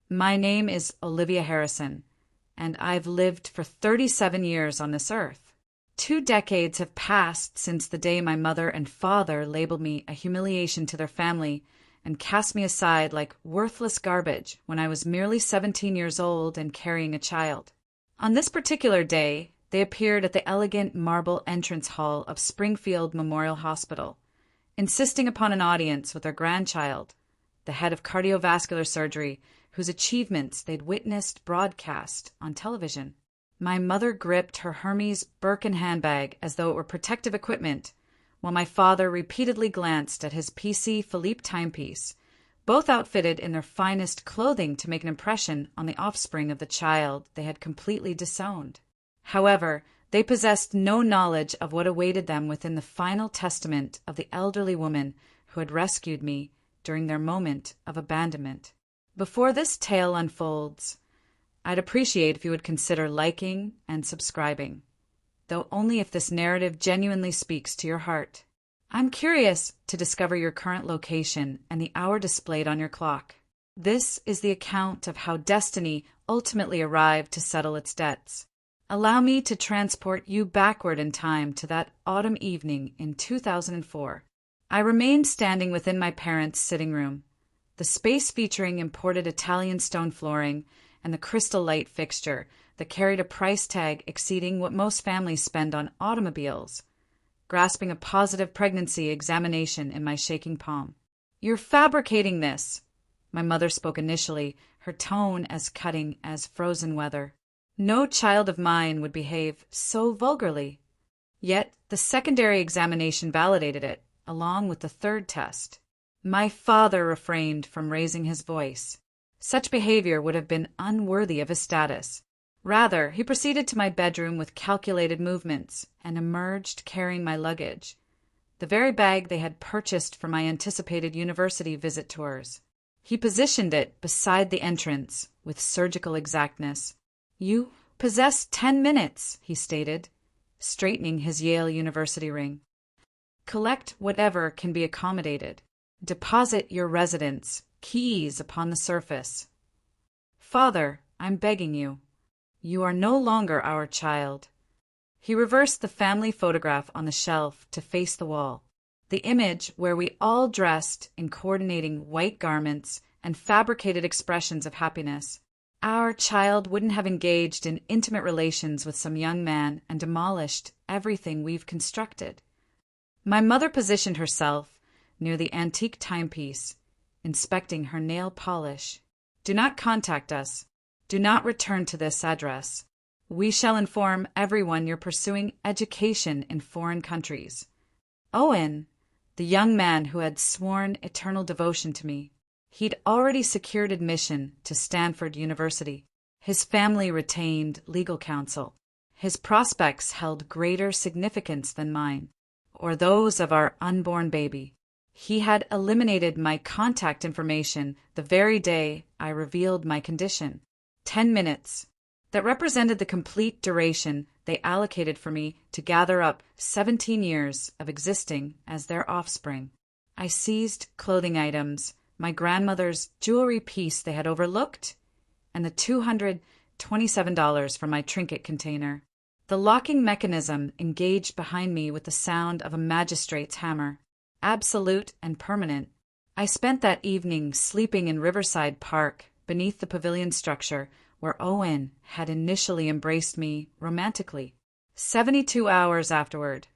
My name is Olivia Harrison, and I've lived for 37 years on this earth. 2 decades have passed since the day my mother and father labeled me a humiliation to their family and cast me aside like worthless garbage when I was merely 17 years old and carrying a child. On this particular day, they appeared at the elegant marble entrance hall of Springfield Memorial Hospital, insisting upon an audience with their grandchild, the head of cardiovascular surgery, whose achievements they'd witnessed broadcast on television. My mother gripped her Hermes Birkin handbag as though it were protective equipment, while my father repeatedly glanced at his PC Philippe timepiece, both outfitted in their finest clothing to make an impression on the offspring of the child they had completely disowned. However, they possessed no knowledge of what awaited them within the final testament of the elderly woman who had rescued me during their moment of abandonment. Before this tale unfolds, I'd appreciate if you would consider liking and subscribing, though only if this narrative genuinely speaks to your heart. I'm curious to discover your current location and the hour displayed on your clock. This is the account of how destiny ultimately arrived to settle its debts. Allow me to transport you backward in time to that autumn evening in 2004. I remained standing within my parents' sitting room, the space featuring imported Italian stone flooring and the crystal light fixture that carried a price tag exceeding what most families spend on automobiles, grasping a positive pregnancy examination in my shaking palm. "You're fabricating this," my mother spoke initially, her tone as cutting as frozen weather. No child of mine would behave so vulgarly. Yet the secondary examination validated it, along with the third test. My father refrained from raising his voice. Such behavior would have been unworthy of his status. Rather, he proceeded to my bedroom with calculated movements and emerged carrying my luggage, the very bag they had purchased for my anticipated university visit tours. He positioned it beside the entrance with surgical exactness. "You possess 10 minutes, he stated, straightening his Yale University ring. "Collect whatever can be accommodated. Deposit your residence, keys upon the surface. Father, I'm begging you. You are no longer our child." He reversed the family photograph on the shelf to face the wall, the image where we all dressed in coordinating white garments and fabricated expressions of happiness. Our child wouldn't have engaged in intimate relations with some young man and demolished everything we've constructed. My mother positioned herself near the antique timepiece, inspecting her nail polish. "Do not contact us. Do not return to this address. We shall inform everyone you're pursuing education in foreign countries." Owen, the young man who had sworn eternal devotion to me, he'd already secured admission to Stanford University. His family retained legal counsel. His prospects held greater significance than mine, or those of our unborn baby. He had eliminated my contact information the very day I revealed my condition. 10 minutes. That represented the complete duration they allocated for me to gather up 17 years of existing as their offspring. I seized clothing items, my grandmother's jewelry piece they had overlooked, and the $227 for my trinket container. The locking mechanism engaged behind me with the sound of a magistrate's hammer, absolute and permanent. I spent that evening sleeping in Riverside Park beneath the pavilion structure where Owen had initially embraced me romantically. 72 hours afterward,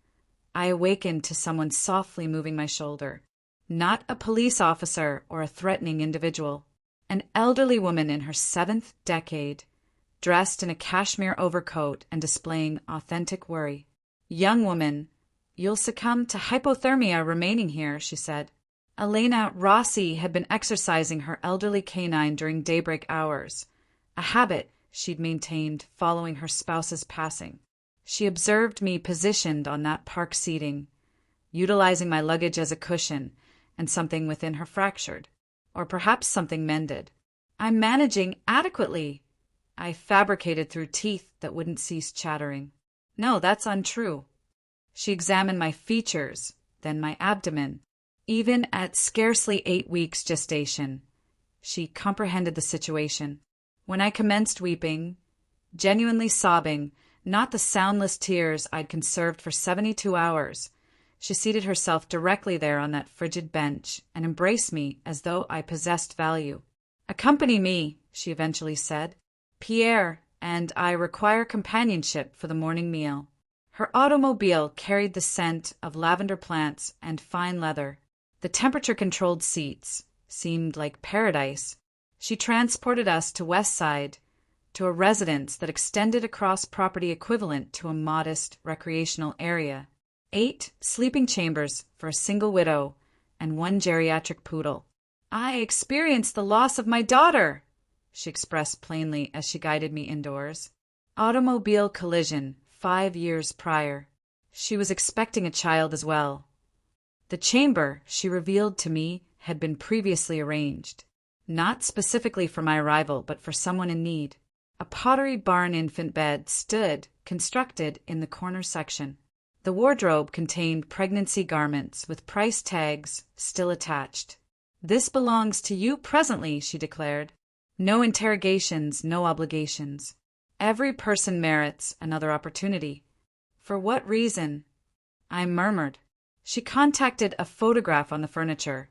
I awakened to someone softly moving my shoulder. Not a police officer or a threatening individual. An elderly woman in her 7th decade, dressed in a cashmere overcoat and displaying authentic worry. "Young woman, you'll succumb to hypothermia remaining here," she said. Elena Rossi had been exercising her elderly canine during daybreak hours, a habit she'd maintained following her spouse's passing. She observed me positioned on that park seating, utilizing my luggage as a cushion, and something within her fractured, or perhaps something mended. "I'm managing adequately," I fabricated through teeth that wouldn't cease chattering. "No, that's untrue." She examined my features, then my abdomen. Even at scarcely 8 weeks gestation, She comprehended the situation. When I commenced weeping, genuinely sobbing, not the soundless tears I'd conserved for 72 hours, she seated herself directly there on that frigid bench and embraced me as though I possessed value. "Accompany me," she eventually said. "Pierre and I require companionship for the morning meal." Her automobile carried the scent of lavender plants and fine leather. The temperature-controlled seats seemed like paradise. She transported us to West Side, to a residence that extended across property equivalent to a modest recreational area. 8 sleeping chambers for a single widow and 1 geriatric poodle. "I experienced the loss of my daughter," she expressed plainly as she guided me indoors. Automobile collision 5 years prior. She was expecting a child as well. The chamber, she revealed to me, had been previously arranged, not specifically for my arrival, but for someone in need. A Pottery Barn infant bed stood, constructed, in the corner section. The wardrobe contained pregnancy garments with price tags still attached. "This belongs to you presently," she declared. "No interrogations, no obligations. Every person merits another opportunity." "For what reason?" I murmured. She contacted a photograph on the furniture,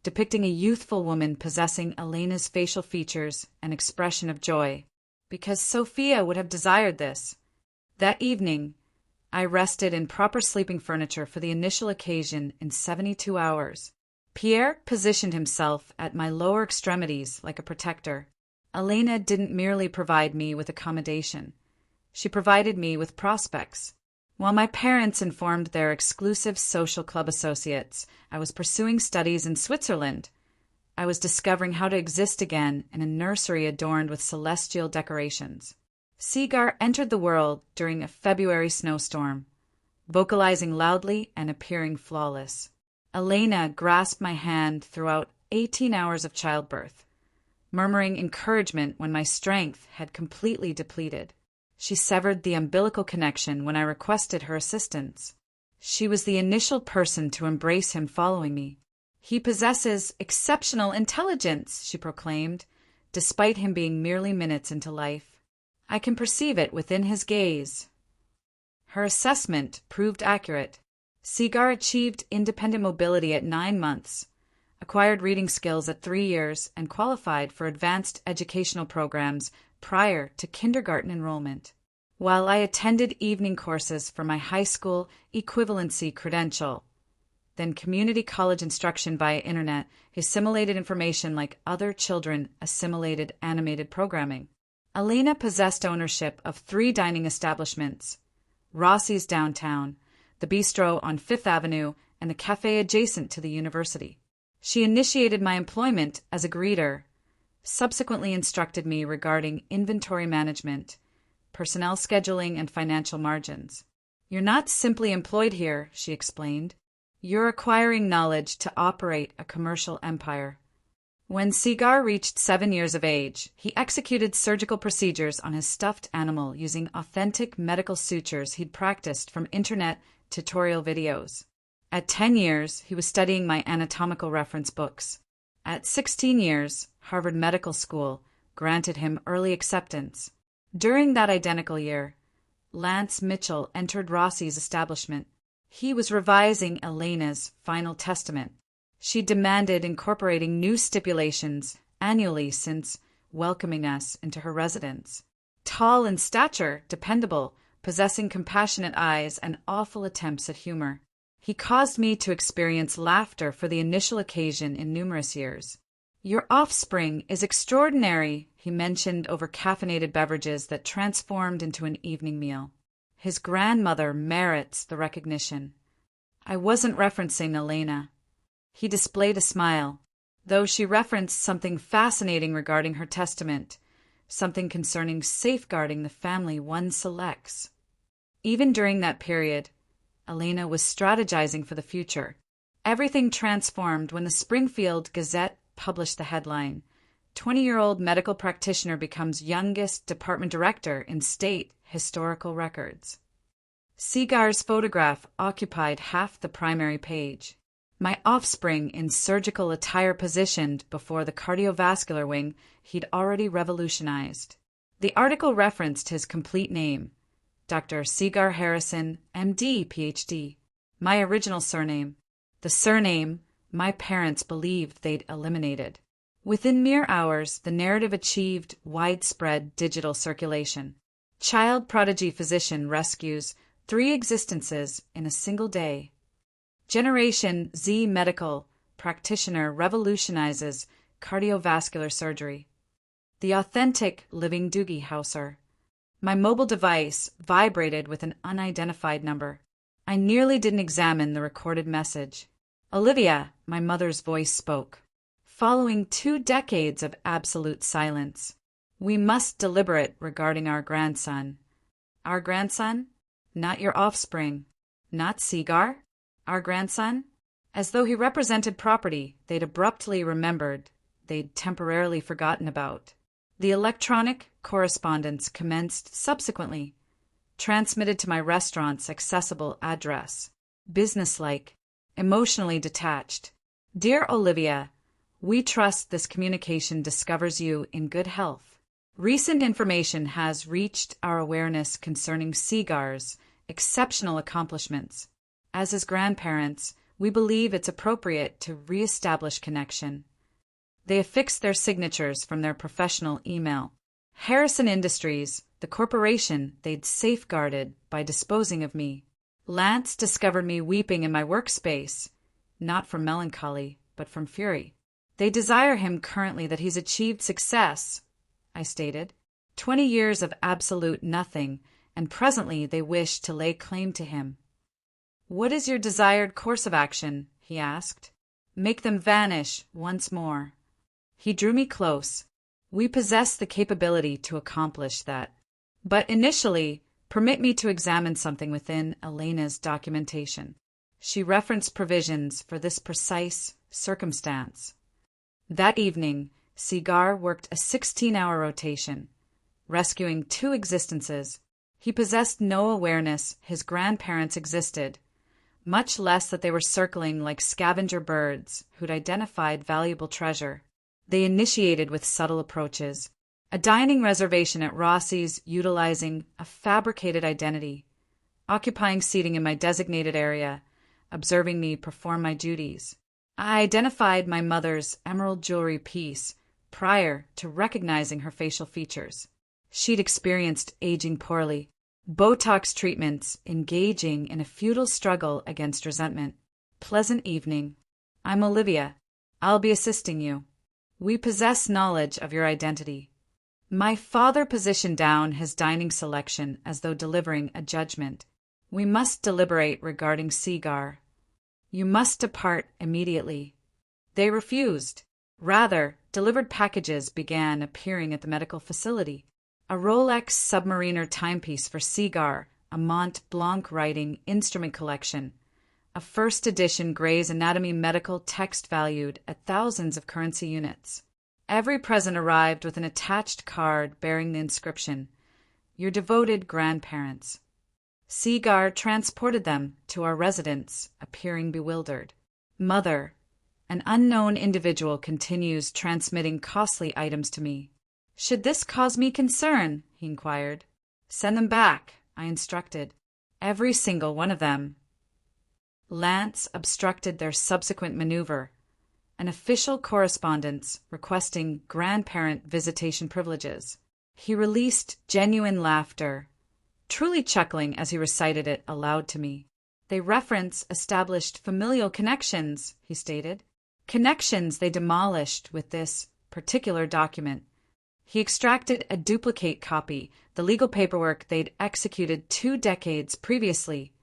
depicting a youthful woman possessing Elena's facial features and expression of joy. "Because Sophia would have desired this." That evening, I rested in proper sleeping furniture for the initial occasion in 72 hours. Pierre positioned himself at my lower extremities like a protector. Elena didn't merely provide me with accommodation. She provided me with prospects. While my parents informed their exclusive social club associates I was pursuing studies in Switzerland, I was discovering how to exist again in a nursery adorned with celestial decorations. Seagar entered the world during a February snowstorm, vocalizing loudly and appearing flawless. Elena grasped my hand throughout 18 hours of childbirth, murmuring encouragement when my strength had completely depleted. She severed the umbilical connection when I requested her assistance. She was the initial person to embrace him following me. "He possesses exceptional intelligence," she proclaimed, despite him being merely minutes into life. "I can perceive it within his gaze." Her assessment proved accurate. Seagar achieved independent mobility at 9 months, acquired reading skills at 3 years, and qualified for advanced educational programs prior to kindergarten enrollment. While I attended evening courses for my high school equivalency credential, then community college instruction via internet, he assimilated information like other children assimilated animated programming. Elena possessed ownership of 3 dining establishments: Rossi's downtown, the bistro on Fifth Avenue, and the cafe adjacent to the university. She initiated my employment as a greeter, subsequently instructed me regarding inventory management, personnel scheduling, and financial margins. "You're not simply employed here," she explained. "You're acquiring knowledge to operate a commercial empire." When Seagar reached 7 years of age, he executed surgical procedures on his stuffed animal using authentic medical sutures he'd practiced from internet tutorial videos. At 10 years, he was studying my anatomical reference books. At 16 years, Harvard Medical School granted him early acceptance. During that identical year, Lance Mitchell entered Rossi's establishment. He was revising Elena's final testament. She demanded incorporating new stipulations annually since welcoming us into her residence. Tall in stature, dependable, possessing compassionate eyes and awful attempts at humor. He caused me to experience laughter for the initial occasion in numerous years. "Your offspring is extraordinary," he mentioned over caffeinated beverages that transformed into an evening meal. "His grandmother merits the recognition." I wasn't referencing Elena. He displayed a smile, though she referenced something fascinating regarding her testament, something concerning safeguarding the family one selects. Even during that period, Elena was strategizing for the future. Everything transformed when the Springfield Gazette published the headline, "20-year-old medical practitioner becomes youngest department director in state historical records." Seagar's photograph occupied half the primary page. My offspring in surgical attire positioned before the cardiovascular wing he'd already revolutionized. The article referenced his complete name, Dr. Seagar Harrison, MD, PhD, my original surname, the surname my parents believed they'd eliminated. Within mere hours, the narrative achieved widespread digital circulation. Child prodigy physician rescues 3 existences in a single day. Generation Z medical practitioner revolutionizes cardiovascular surgery. The authentic living Doogie Howser. My mobile device vibrated with an unidentified number. I nearly didn't examine the recorded message. Olivia, my mother's voice spoke. Following 2 decades of absolute silence, we must deliberate regarding our grandson. Our grandson? Not your offspring. Not Seagar? Our grandson? As though he represented property they'd abruptly remembered, they'd temporarily forgotten about. The electronic correspondence commenced subsequently, transmitted to my restaurant's accessible address. Businesslike, emotionally detached. Dear Olivia, we trust this communication discovers you in good health. Recent information has reached our awareness concerning Seagar's exceptional accomplishments. As his grandparents, we believe it's appropriate to re-establish connection. They affixed their signatures from their professional email. Harrison Industries, the corporation they'd safeguarded by disposing of me. Lance discovered me weeping in my workspace, not from melancholy, but from fury. They desire him currently that he's achieved success, I stated. 20 years of absolute nothing, and presently they wish to lay claim to him. What is your desired course of action? He asked. Make them vanish once more. He drew me close. We possess the capability to accomplish that. But initially, permit me to examine something within Elena's documentation. She referenced provisions for this precise circumstance. That evening, Seagar worked a 16-hour rotation, rescuing 2 existences. He possessed no awareness his grandparents existed, much less that they were circling like scavenger birds who'd identified valuable treasure. They initiated with subtle approaches. A dining reservation at Rossi's utilizing a fabricated identity, occupying seating in my designated area, observing me perform my duties. I identified my mother's emerald jewelry piece prior to recognizing her facial features. She'd experienced aging poorly, Botox treatments, engaging in a futile struggle against resentment. Pleasant evening. I'm Olivia. I'll be assisting you. We possess knowledge of your identity. My father positioned down his dining selection as though delivering a judgment. We must deliberate regarding Seagar. You must depart immediately. They refused. Rather, delivered packages began appearing at the medical facility. A Rolex Submariner timepiece for Seagar, a Mont Blanc writing instrument collection, a first edition Gray's Anatomy medical text valued at thousands of currency units. Every present arrived with an attached card bearing the inscription, Your devoted grandparents. Seagar transported them to our residence, appearing bewildered. Mother, an unknown individual continues transmitting costly items to me. Should this cause me concern? He inquired. Send them back, I instructed. Every single one of them. Lance obstructed their subsequent maneuver, an official correspondence requesting grandparent visitation privileges. He released genuine laughter, truly chuckling as he recited it aloud to me. They reference established familial connections, he stated. Connections they demolished with this particular document. He extracted a duplicate copy, the legal paperwork they'd executed 2 decades previously,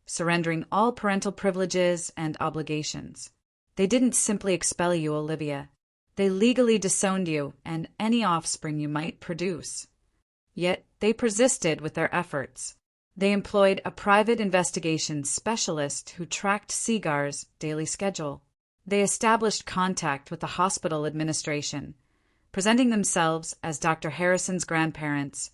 surrendering all parental privileges and obligations. They didn't simply expel you, Olivia. They legally disowned you and any offspring you might produce. Yet they persisted with their efforts. They employed a private investigation specialist who tracked Seagar's daily schedule. They established contact with the hospital administration, presenting themselves as Dr. Harrison's grandparents,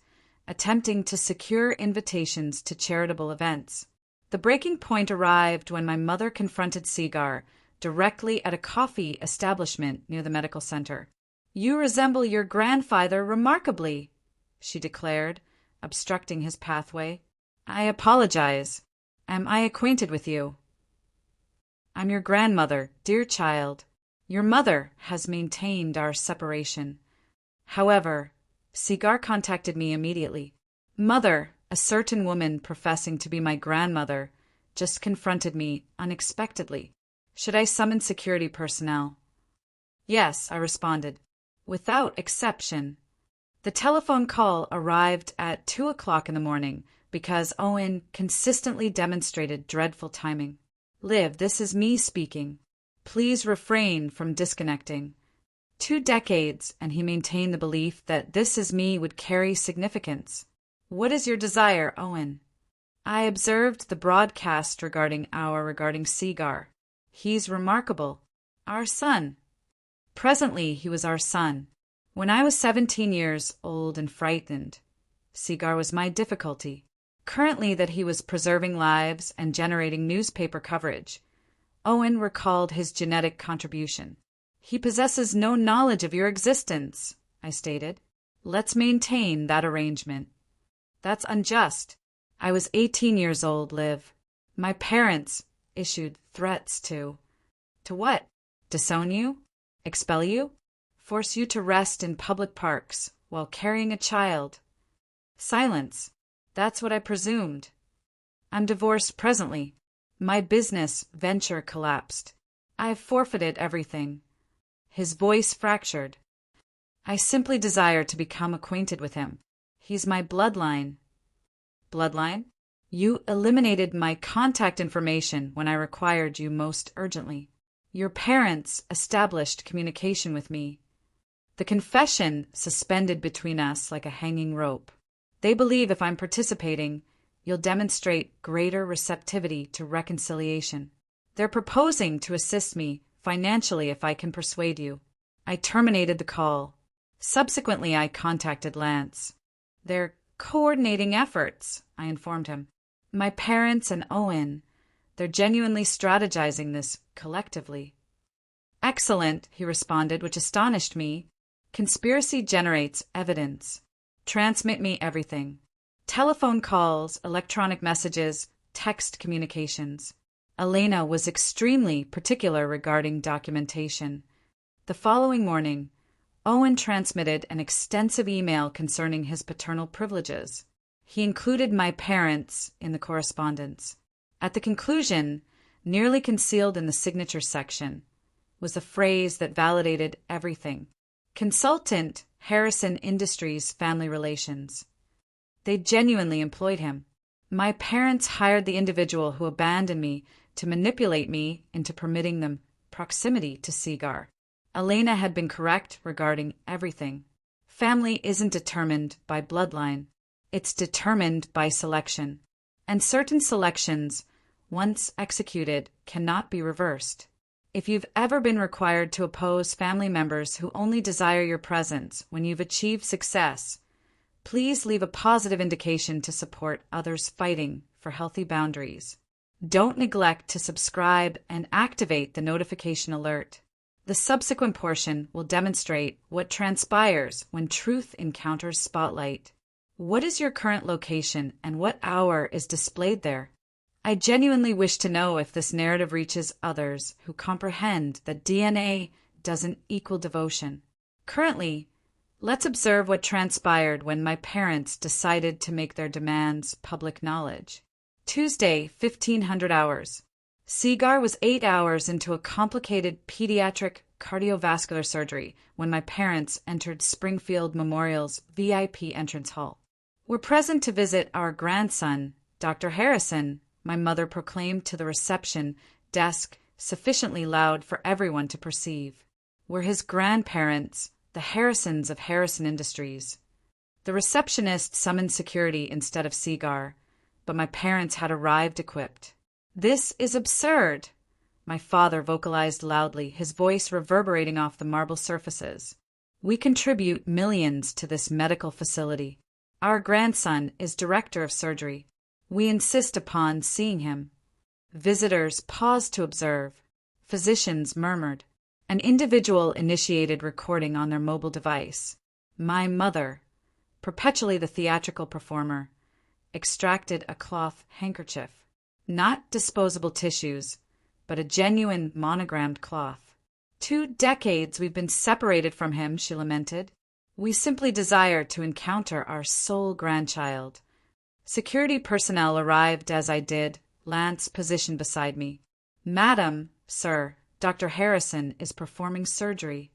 attempting to secure invitations to charitable events. The breaking point arrived when my mother confronted Seagar directly at a coffee establishment near the medical center. "You resemble your grandfather remarkably," she declared, obstructing his pathway. "I apologize. Am I acquainted with you?" "I'm your grandmother, dear child. Your mother has maintained our separation. However, Seagar contacted me immediately. Mother, a certain woman professing to be my grandmother, just confronted me unexpectedly. Should I summon security personnel?" "Yes," I responded, "without exception." The telephone call arrived at 2 o'clock in the morning because Owen consistently demonstrated dreadful timing. "Liv, this is me speaking. Please refrain from disconnecting." 2 decades, and he maintained the belief that "this is me" would carry significance. "What is your desire, Owen?" I observed the broadcast regarding Seagar. "He's remarkable. Our son." Presently, he was our son. When I was 17 years old and frightened, Seagar was my difficulty. Currently, that he was preserving lives and generating newspaper coverage. Owen recalled his genetic contribution. "He possesses no knowledge of your existence," I stated. "Let's maintain that arrangement." "That's unjust. I was 18 years old, Liv. My parents issued threats to what? Disown you? Expel you? Force you to rest in public parks while carrying a child?" "Silence. That's what I presumed. I'm divorced presently. My business venture collapsed. I've forfeited everything." His voice fractured. "I simply desire to become acquainted with him. He's my bloodline." "Bloodline? You eliminated my contact information when I required you most urgently. Your parents established communication with me. The confession suspended between us like a hanging rope. They believe if I'm participating, you'll demonstrate greater receptivity to reconciliation. They're proposing to assist me financially if I can persuade you." I terminated the call. Subsequently, I contacted Lance. "They're coordinating efforts," I informed him. "My parents and Owen, they're genuinely strategizing this collectively." "Excellent," he responded, which astonished me. "Conspiracy generates evidence. Transmit me everything. Telephone calls, electronic messages, text communications." Elena was extremely particular regarding documentation. The following morning, Owen transmitted an extensive email concerning his paternal privileges. He included my parents in the correspondence. At the conclusion, nearly concealed in the signature section, was a phrase that validated everything. "Consultant, Harrison Industries Family Relations." They genuinely employed him. My parents hired the individual who abandoned me to manipulate me into permitting them proximity to Seagar. Elena had been correct regarding everything. Family isn't determined by bloodline. It's determined by selection. And certain selections, once executed, cannot be reversed. If you've ever been required to oppose family members who only desire your presence when you've achieved success, please leave a positive indication to support others fighting for healthy boundaries. Don't neglect to subscribe and activate the notification alert. The subsequent portion will demonstrate what transpires when truth encounters spotlight. What is your current location and what hour is displayed there? I genuinely wish to know if this narrative reaches others who comprehend that DNA doesn't equal devotion. Currently, let's observe what transpired when my parents decided to make their demands public knowledge. Tuesday, 1500 hours. Seagar was 8 hours into a complicated pediatric cardiovascular surgery when my parents entered Springfield Memorial's VIP entrance hall. "We're present to visit our grandson, Dr. Harrison," my mother proclaimed to the reception desk sufficiently loud for everyone to perceive. "We're his grandparents, the Harrisons of Harrison Industries." The receptionist summoned security instead of Seagar, but my parents had arrived equipped. "This is absurd," my father vocalized loudly, his voice reverberating off the marble surfaces. "We contribute millions to this medical facility. Our grandson is director of surgery. We insist upon seeing him." Visitors paused to observe. Physicians murmured. An individual initiated recording on their mobile device. My mother, perpetually the theatrical performer, extracted a cloth handkerchief. Not disposable tissues, but a genuine monogrammed cloth. 2 decades we've been separated from him, she lamented. We simply desire to encounter our sole grandchild. Security personnel arrived as I did, Lance positioned beside me. Madam, sir, Dr. Harrison is performing surgery.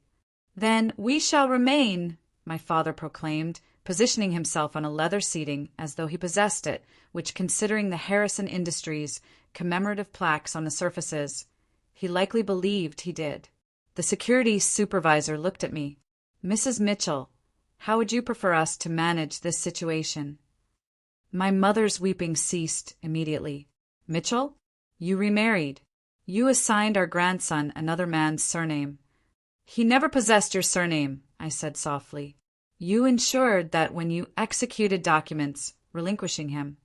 Then we shall remain, my father proclaimed, positioning himself on a leather seating as though he possessed it, which, considering the Harrison Industries commemorative plaques on the surfaces, he likely believed he did. The security supervisor looked at me. Mrs. Mitchell, how would you prefer us to manage this situation? My mother's weeping ceased immediately. Mitchell, you remarried. You assigned our grandson another man's surname. He never possessed your surname, I said softly. You ensured that when you executed documents, relinquishing him.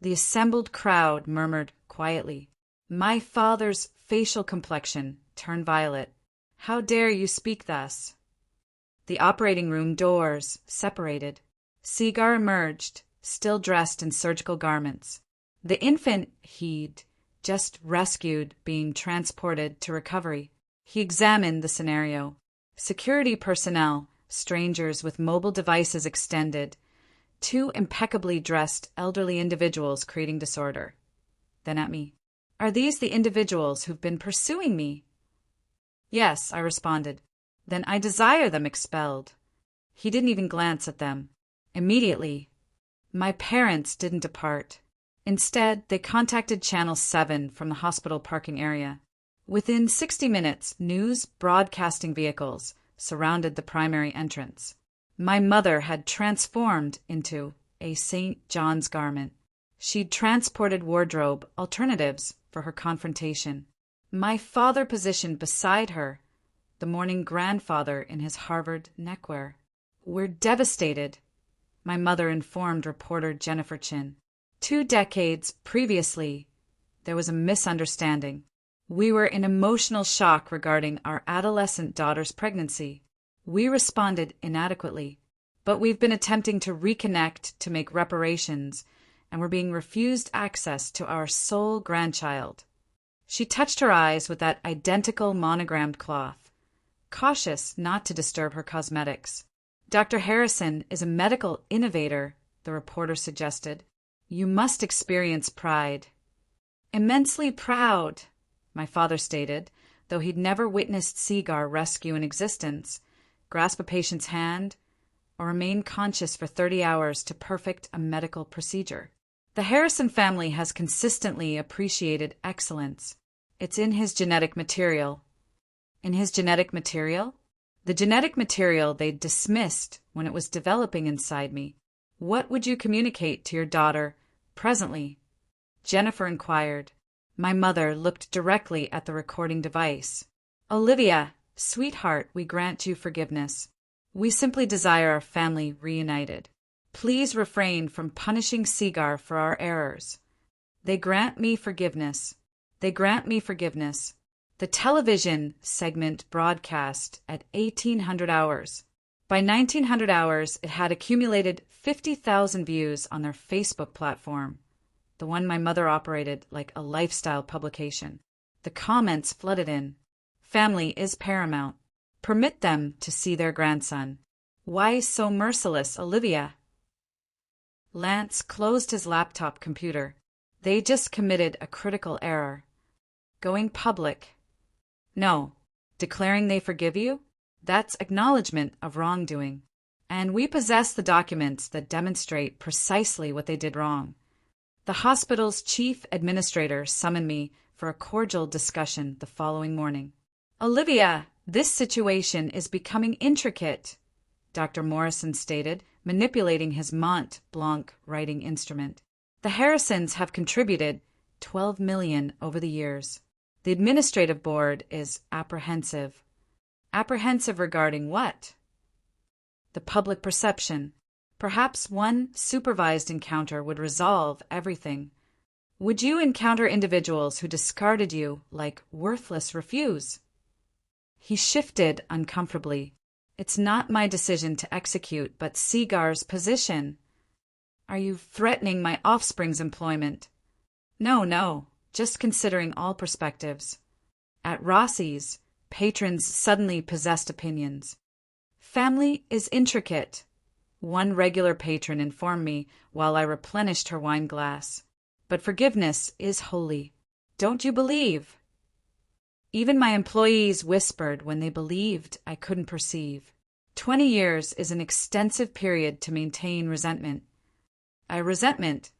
The assembled crowd murmured quietly. My father's facial complexion turned violet. How dare you speak thus? The operating room doors separated. Seagar emerged, still dressed in surgical garments. The infant he'd just rescued being transported to recovery. He examined the scenario. Security personnel, strangers with mobile devices extended, 2 impeccably dressed elderly individuals creating disorder. Then at me. Are these the individuals who've been pursuing me? Yes, I responded. Then I desire them expelled. He didn't even glance at them. Immediately, my parents didn't depart. Instead, they contacted Channel 7 from the hospital parking area. Within 60 minutes, news broadcasting vehicles surrounded the primary entrance. My mother had transformed into a St. John's garment. She'd transported wardrobe alternatives for her confrontation. My father positioned beside her, the mourning grandfather in his Harvard neckwear. We're devastated, my mother informed reporter Jennifer Chin. 2 decades previously, there was a misunderstanding. We were in emotional shock regarding our adolescent daughter's pregnancy. We responded inadequately, but we've been attempting to reconnect to make reparations, and we're being refused access to our sole grandchild. She touched her eyes with that identical monogrammed cloth, cautious not to disturb her cosmetics. Dr. Harrison is a medical innovator, the reporter suggested. You must experience pride. Immensely proud, my father stated, though he'd never witnessed Seagar rescue an existence, grasp a patient's hand, or remain conscious for 30 hours to perfect a medical procedure. The Harrison family has consistently appreciated excellence. It's in his genetic material. In his genetic material? The genetic material they dismissed when it was developing inside me. What would you communicate to your daughter presently? Jennifer inquired. My mother looked directly at the recording device. Olivia, sweetheart, we grant you forgiveness. We simply desire our family reunited. Please refrain from punishing Seagar for our errors. They grant me forgiveness. They grant me forgiveness. The television segment broadcast at 1800 hours. By 1900 hours, it had accumulated 50,000 views on their Facebook platform, the one my mother operated like a lifestyle publication. The comments flooded in. Family is paramount. Permit them to see their grandson. Why so merciless, Olivia? Lance closed his laptop computer. They just committed a critical error. Going public. No. Declaring they forgive you? That's acknowledgement of wrongdoing. And we possess the documents that demonstrate precisely what they did wrong. The hospital's chief administrator summoned me for a cordial discussion the following morning. Olivia, this situation is becoming intricate, Dr. Morrison stated, manipulating his Mont Blanc writing instrument. The Harrisons have contributed $12 million over the years. The administrative board is apprehensive. Apprehensive regarding what? The public perception. Perhaps one supervised encounter would resolve everything. Would you encounter individuals who discarded you like worthless refuse? He shifted uncomfortably. It's not my decision to execute, but Seagar's position. Are you threatening my offspring's employment? No, just considering all perspectives. At Rossi's, patrons suddenly possessed opinions. Family is intricate, one regular patron informed me while I replenished her wine glass. But forgiveness is holy. Don't you believe? Even my employees whispered when they believed I couldn't perceive. 20 years is an extensive period to maintain resentment. Resentment,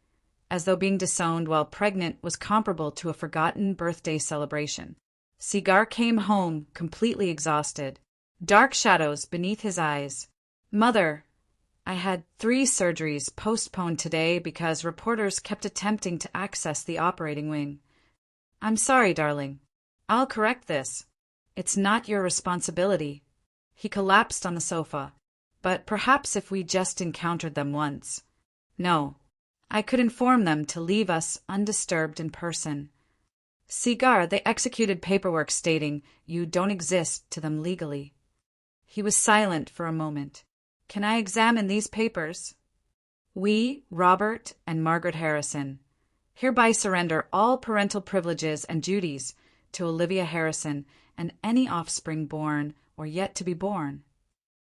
as though being disowned while pregnant was comparable to a forgotten birthday celebration. Seagar came home completely exhausted, dark shadows beneath his eyes. Mother, I had 3 surgeries postponed today because reporters kept attempting to access the operating wing. I'm sorry, darling. I'll correct this. It's not your responsibility. He collapsed on the sofa. But perhaps if we just encountered them once. No. I could inform them to leave us undisturbed in person. Seagar, they executed paperwork stating you don't exist to them legally. He was silent for a moment. Can I examine these papers? We, Robert and Margaret Harrison, hereby surrender all parental privileges and duties to Olivia Harrison and any offspring born or yet to be born.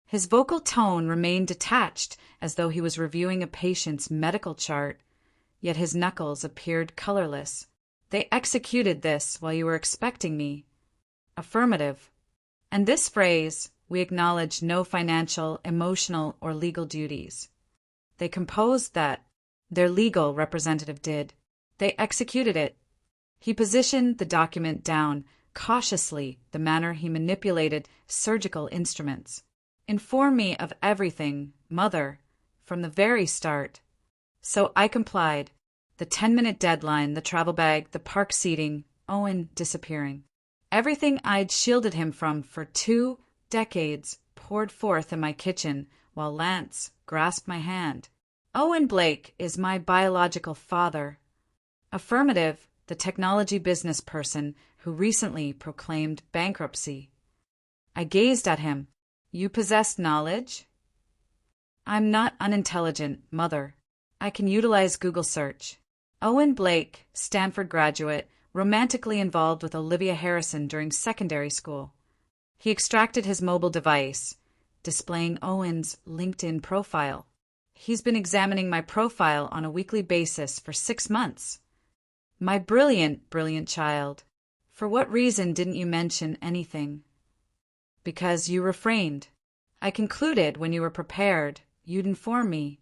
His vocal tone remained detached as though he was reviewing a patient's medical chart, yet his knuckles appeared colorless. They executed this while you were expecting me. Affirmative. And this phrase, we acknowledge no financial, emotional, or legal duties. They composed that. Their legal representative did. They executed it. He positioned the document down, cautiously, the manner he manipulated surgical instruments. Inform me of everything, Mother, from the very start. So I complied. The 10-minute deadline, the travel bag, the park seating, Owen disappearing. Everything I'd shielded him from for 2 decades poured forth in my kitchen while Lance grasped my hand. Owen Blake is my biological father. Affirmative, the technology business person who recently proclaimed bankruptcy. I gazed at him. You possess knowledge? I'm not unintelligent, Mother. I can utilize Google search. Owen Blake, Stanford graduate, romantically involved with Olivia Harrison during secondary school. He extracted his mobile device, displaying Owen's LinkedIn profile. He's been examining my profile on a weekly basis for 6 months. My brilliant child. For what reason didn't you mention anything? Because you refrained. I concluded when you were prepared, you'd inform me.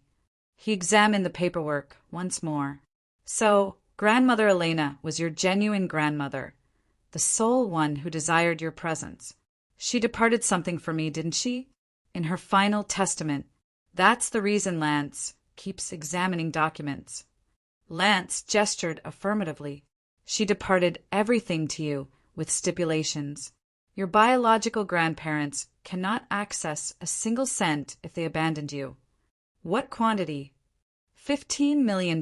He examined the paperwork once more. So, Grandmother Elena was your genuine grandmother, the sole one who desired your presence. She departed something for me, didn't she? In her final testament. That's the reason Lance keeps examining documents. Lance gestured affirmatively. She departed everything to you, with stipulations. Your biological grandparents cannot access a single cent if they abandoned you. What quantity? $15 million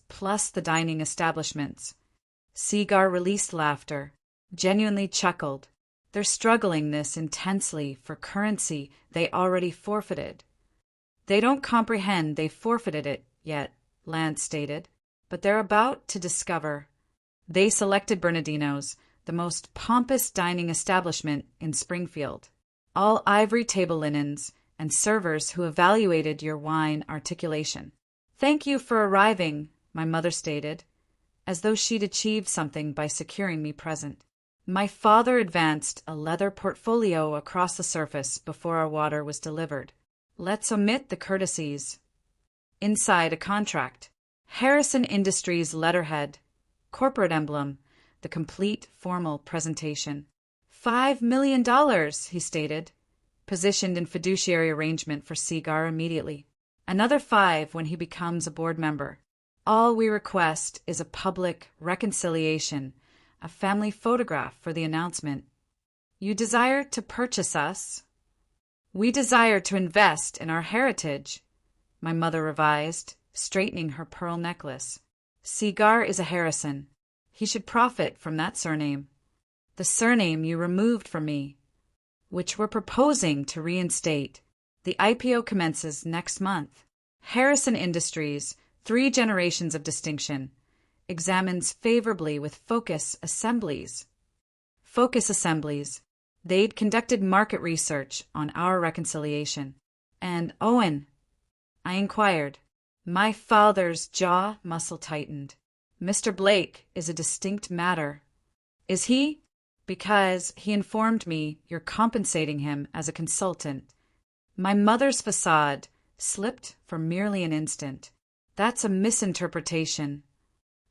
plus the dining establishments. Seagar released laughter, genuinely chuckled. They're struggling this intensely for currency they already forfeited. They don't comprehend they forfeited it yet, Lance stated, but they're about to discover. They selected Bernardino's, the most pompous dining establishment in Springfield. All ivory table linens and servers who evaluated your wine articulation. Thank you for arriving, my mother stated, as though she'd achieved something by securing me present. My father advanced a leather portfolio across the surface before our water was delivered. Let's omit the courtesies. Inside a contract. Harrison Industries letterhead. Corporate emblem. The complete formal presentation. $5 million, he stated, positioned in fiduciary arrangement for Seagar immediately. Another 5 when he becomes a board member. All we request is a public reconciliation, a family photograph for the announcement. You desire to purchase us? We desire to invest in our heritage, my mother revised, straightening her pearl necklace. Seagar is a Harrison. He should profit from that surname. The surname you removed from me, which we're proposing to reinstate. The IPO commences next month. Harrison Industries, 3 generations of distinction, examines favorably with Focus Assemblies. Focus Assemblies. They'd conducted market research on our reconciliation. And Owen, I inquired. My father's jaw muscle tightened. Mr. Blake is a distinct matter. Is he? Because he informed me you're compensating him as a consultant. My mother's facade slipped for merely an instant. That's a misinterpretation.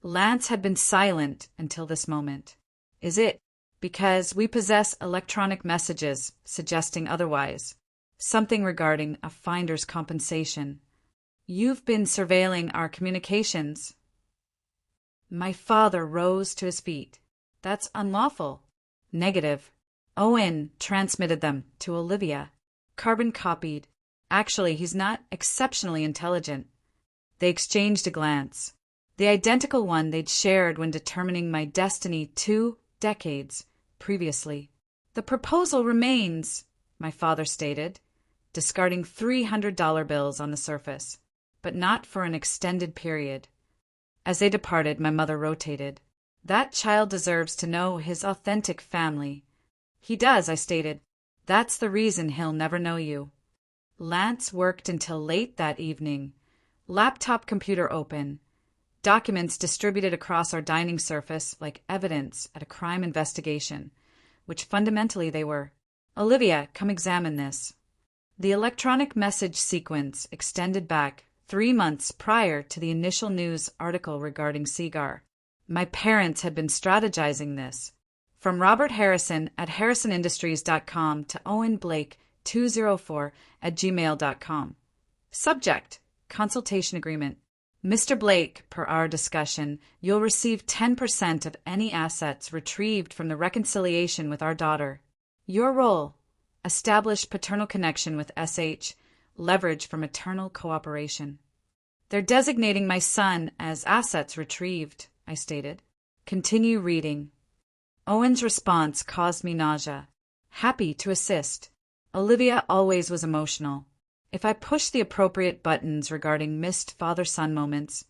Lance had been silent until this moment. Is it? Because we possess electronic messages suggesting otherwise. Something regarding a finder's compensation. You've been surveilling our communications. My father rose to his feet. That's unlawful. Negative. Owen transmitted them to Olivia. Carbon copied. Actually, he's not exceptionally intelligent. They exchanged a glance. The identical one they'd shared when determining my destiny 2 decades previously. The proposal remains, my father stated, discarding $300 bills on the surface, but not for an extended period. As they departed, my mother rotated. That child deserves to know his authentic family. He does, I stated. That's the reason he'll never know you. Lance worked until late that evening. Laptop computer open. Documents distributed across our dining surface like evidence at a crime investigation, which fundamentally they were. Olivia, come examine this. The electronic message sequence extended back 3 months prior to the initial news article regarding Seagar. My parents had been strategizing this. From Robert Harrison at harrisonindustries.com to Owen Blake 204@gmail.com. Subject: Consultation Agreement. Mr. Blake, per our discussion, you'll receive 10% of any assets retrieved from the reconciliation with our daughter. Your role: establish paternal connection with SH, leverage for maternal cooperation. They're designating my son as assets retrieved, I stated. Continue reading. Owen's response caused me nausea. Happy to assist. Olivia always was emotional. If I push the appropriate buttons regarding missed father-son moments,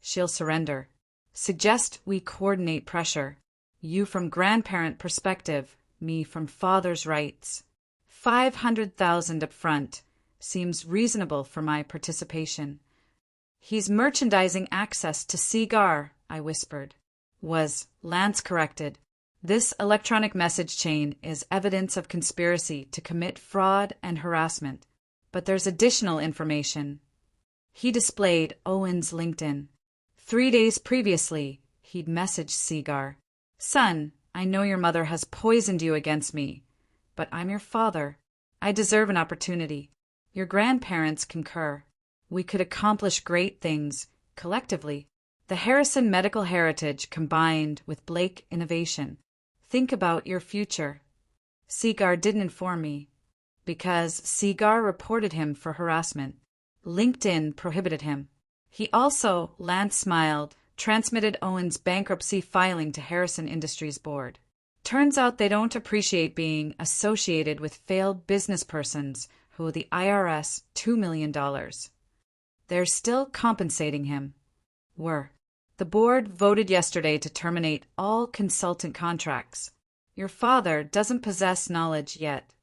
she'll surrender. Suggest we coordinate pressure. You from grandparent perspective, me from father's rights. 500,000 up front seems reasonable for my participation. He's merchandising access to Seagar, I whispered. Was Lance corrected? This electronic message chain is evidence of conspiracy to commit fraud and harassment. But there's additional information. He displayed Owen's LinkedIn. 3 days previously, he'd messaged Seagar. Son, I know your mother has poisoned you against me, but I'm your father. I deserve an opportunity. Your grandparents concur. We could accomplish great things, collectively. The Harrison medical heritage combined with Blake innovation. Think about your future. Seagar didn't inform me, because Seagar reported him for harassment. LinkedIn prohibited him. He also, Lance smiled, transmitted Owen's bankruptcy filing to Harrison Industries board. Turns out they don't appreciate being associated with failed business persons who owe the IRS $2 million. They're still compensating him. The board voted yesterday to terminate all consultant contracts. Your father doesn't possess knowledge yet.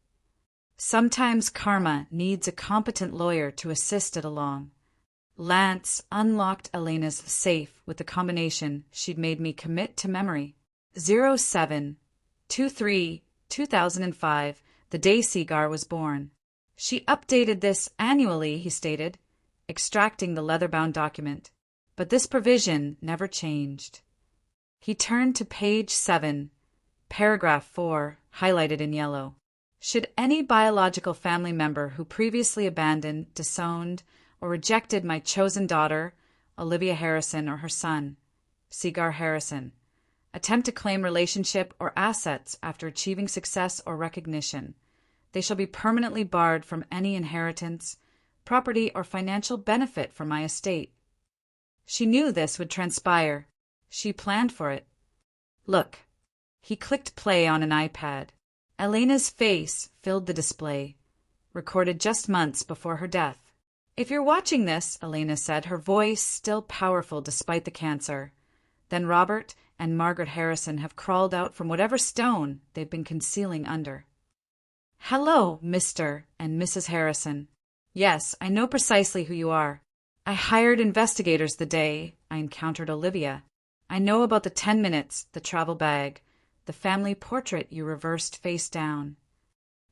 Sometimes karma needs a competent lawyer to assist it along. Lance unlocked Elena's safe with the combination she'd made me commit to memory. 07-23-2005, the day Seagar was born. She updated this annually, he stated, extracting the leather-bound document. But this provision never changed. He turned to page 7, paragraph 4, highlighted in yellow. Should any biological family member who previously abandoned, disowned, or rejected my chosen daughter, Olivia Harrison, or her son, Seagar Harrison, attempt to claim relationship or assets after achieving success or recognition, they shall be permanently barred from any inheritance, property, or financial benefit from my estate. She knew this would transpire. She planned for it. Look. He clicked play on an iPad. Elena's face filled the display, recorded just months before her death. If you're watching this, Elena said, her voice still powerful despite the cancer, then Robert and Margaret Harrison have crawled out from whatever stone they've been concealing under. Hello, Mr. and Mrs. Harrison. Yes, I know precisely who you are. I hired investigators the day I encountered Olivia. I know about the 10 minutes, the travel bag, the family portrait you reversed face down.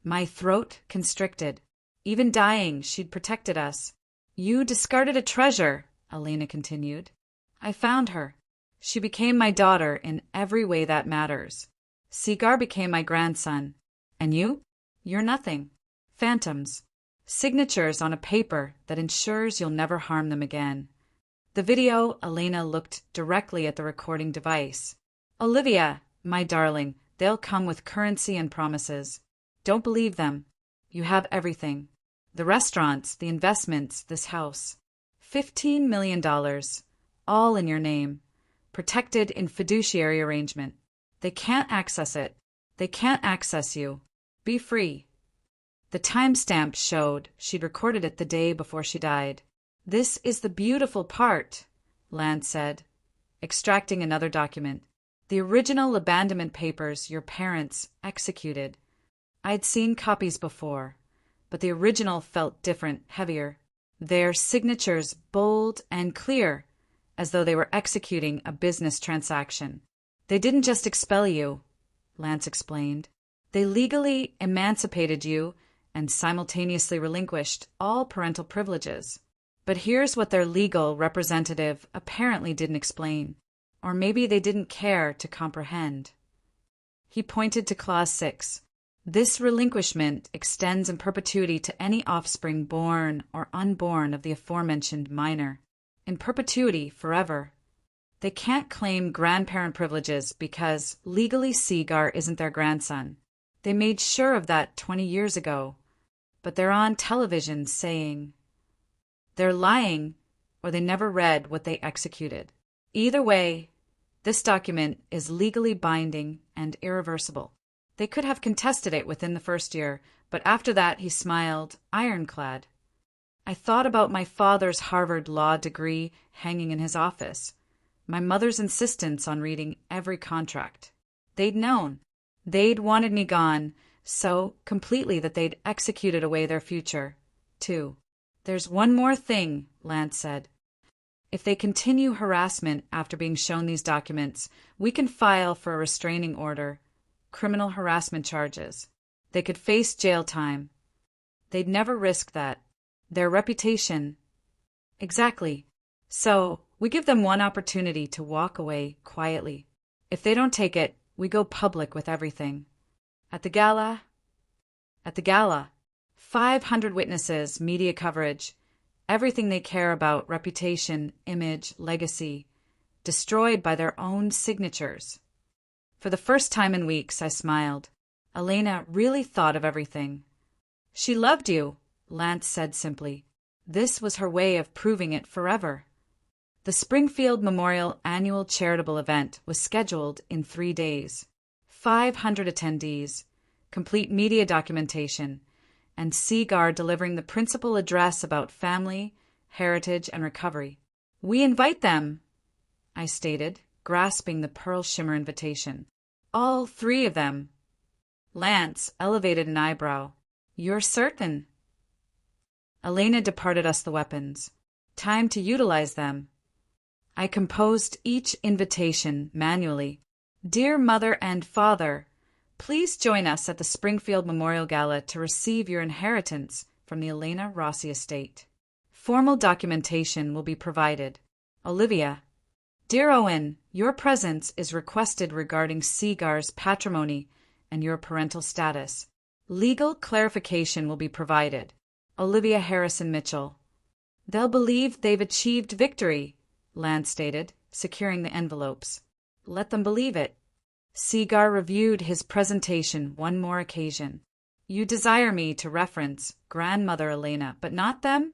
My throat constricted. Even dying, she'd protected us. You discarded a treasure, Elena continued. I found her. She became my daughter in every way that matters. Seagar became my grandson. And you? You're nothing. Phantoms. Signatures on a paper that ensures you'll never harm them again. The video, Elena looked directly at the recording device. Olivia, my darling, they'll come with currency and promises. Don't believe them. You have everything. The restaurants, the investments, this house. $15 million. All in your name. Protected in fiduciary arrangement. They can't access it. They can't access you. Be free. The timestamp showed she'd recorded it the day before she died. This is the beautiful part, Lance said, extracting another document. The original abandonment papers your parents executed. I'd seen copies before, but the original felt different, heavier. Their signatures bold and clear, as though they were executing a business transaction. They didn't just expel you, Lance explained. They legally emancipated you and simultaneously relinquished all parental privileges. But here's what their legal representative apparently didn't explain, or maybe they didn't care to comprehend. He pointed to Clause 6. This relinquishment extends in perpetuity to any offspring born or unborn of the aforementioned minor. In perpetuity, forever. They can't claim grandparent privileges because legally Seagar isn't their grandson. They made sure of that 20 years ago. But they're on television saying they're lying, or they never read what they executed. Either way, this document is legally binding and irreversible. They could have contested it within the first year, but after that he smiled, ironclad. I thought about my father's Harvard law degree hanging in his office, my mother's insistence on reading every contract. They'd known. They'd wanted me gone so completely that they'd executed away their future, too. There's one more thing, Lance said. If they continue harassment after being shown these documents, we can file for a restraining order, criminal harassment charges. They could face jail time. They'd never risk that. Their reputation. Exactly. So, we give them one opportunity to walk away quietly. If they don't take it, we go public with everything. At the gala, 500 witnesses, media coverage, everything they care about, reputation, image, legacy, destroyed by their own signatures. For the first time in weeks, I smiled. Elena really thought of everything. She loved you, Lance said simply. This was her way of proving it forever. The Springfield Memorial Annual Charitable Event was scheduled in 3 days. 500 attendees, complete media documentation, and Seagar delivering the principal address about family, heritage, and recovery. We invite them, I stated, grasping the pearl shimmer invitation. All 3 of them. Lance elevated an eyebrow. You're certain? Elena departed us the weapons. Time to utilize them. I composed each invitation manually. Dear Mother and Father, please join us at the Springfield Memorial Gala to receive your inheritance from the Elena Rossi estate. Formal documentation will be provided. Olivia. Dear Owen, your presence is requested regarding Seagar's patrimony and your parental status. Legal clarification will be provided. Olivia Harrison Mitchell. They'll believe they've achieved victory, Lance stated, securing the envelopes. Let them believe it. Seagar reviewed his presentation one more occasion. You desire me to reference grandmother Elena, but not them?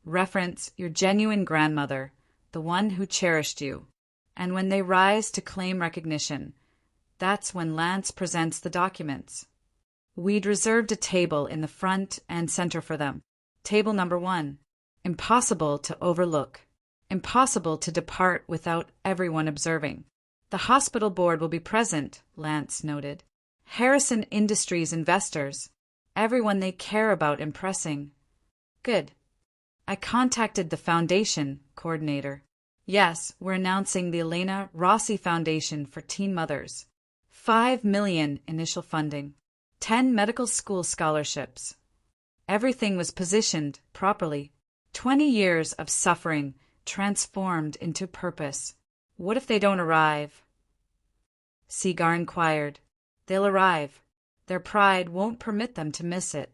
Reference your genuine grandmother, the one who cherished you. And when they rise to claim recognition, that's when Lance presents the documents. We'd reserved a table in the front and center for them. Table number 1. Impossible to overlook. Impossible to depart without everyone observing. The hospital board will be present, Lance noted. Harrison Industries investors. Everyone they care about impressing. Good. I contacted the foundation coordinator. Yes, we're announcing the Elena Rossi Foundation for Teen Mothers. $5 million initial funding. 10 medical school scholarships. Everything was positioned properly. 20 years of suffering transformed into purpose. What if they don't arrive? Seagar inquired. They'll arrive. Their pride won't permit them to miss it.